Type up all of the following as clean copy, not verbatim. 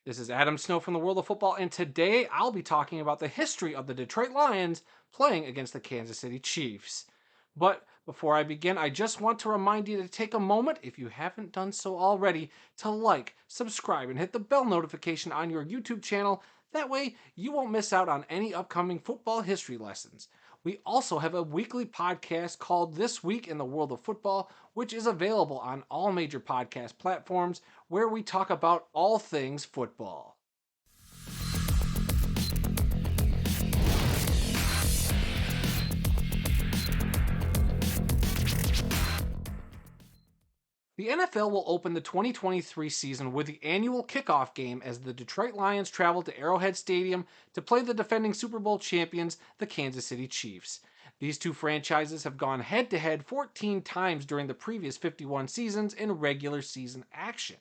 This is Adam Snow from the World of Football, and today I'll be talking about the history of the Detroit Lions playing against the Kansas City Chiefs. But before I begin, I just want to remind you to take a moment, if you haven't done so already, to like, subscribe, and hit the bell notification on your YouTube channel. That way, you won't miss out on any upcoming football history lessons. We also have a weekly podcast called This Week in the World of Football, which is available on all major podcast platforms where we talk about all things football. The NFL will open the 2023 season with the annual kickoff game as the Detroit Lions travel to Arrowhead Stadium to play the defending Super Bowl champions, the Kansas City Chiefs. These two franchises have gone head to head 14 times during the previous 51 seasons in regular season action.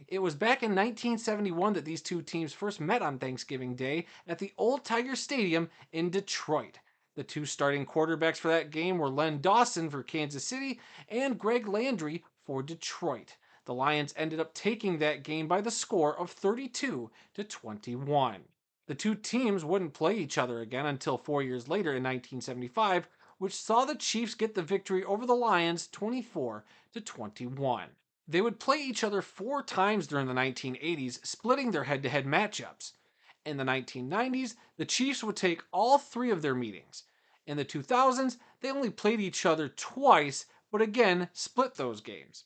It was back in 1971 that these two teams first met on Thanksgiving Day at the Old Tiger Stadium in Detroit. The two starting quarterbacks for that game were Len Dawson for Kansas City and Greg Landry for Detroit. The Lions ended up taking that game by the score of 32-21. The two teams wouldn't play each other again until 4 years later in 1975, which saw the Chiefs get the victory over the Lions 24-21. They would play each other 4 times during the 1980s, splitting their head to head matchups. In the 1990s, the Chiefs would take all 3 of their meetings. In the 2000s, they only played each other twice, but again split those games.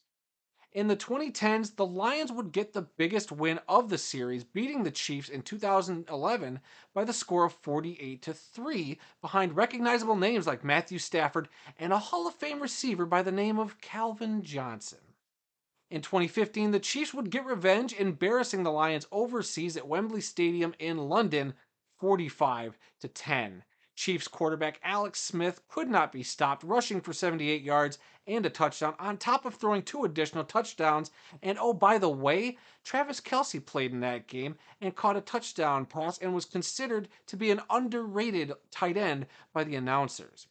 In the 2010s, the Lions would get the biggest win of the series, beating the Chiefs in 2011 by the score of 48-3 behind recognizable names like Matthew Stafford and a Hall of Fame receiver by the name of Calvin Johnson. In 2015, the Chiefs would get revenge, embarrassing the Lions overseas at Wembley Stadium in London 45-10. Chiefs quarterback Alex Smith could not be stopped, rushing for 78 yards and a touchdown, on top of throwing 2 additional touchdowns. And oh, by the way, Travis Kelce played in that game and caught a touchdown pass and was considered to be an underrated tight end by the announcers.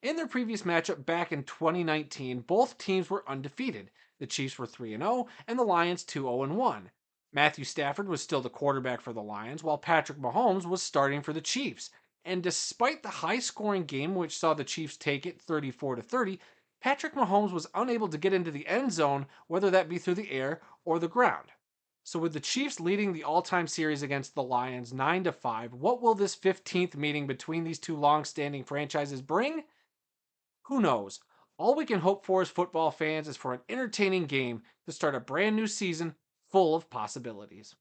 In their previous matchup back in 2019, both teams were undefeated. The Chiefs were 3-0 and the Lions 2-0-1. Matthew Stafford was still the quarterback for the Lions, while Patrick Mahomes was starting for the Chiefs. And despite the high-scoring game which saw the Chiefs take it 34-30, Patrick Mahomes was unable to get into the end zone, whether that be through the air or the ground. So with the Chiefs leading the all-time series against the Lions 9-5, what will this 15th meeting between these two long-standing franchises bring? Who knows? All we can hope for as football fans is for an entertaining game to start a brand new season full of possibilities.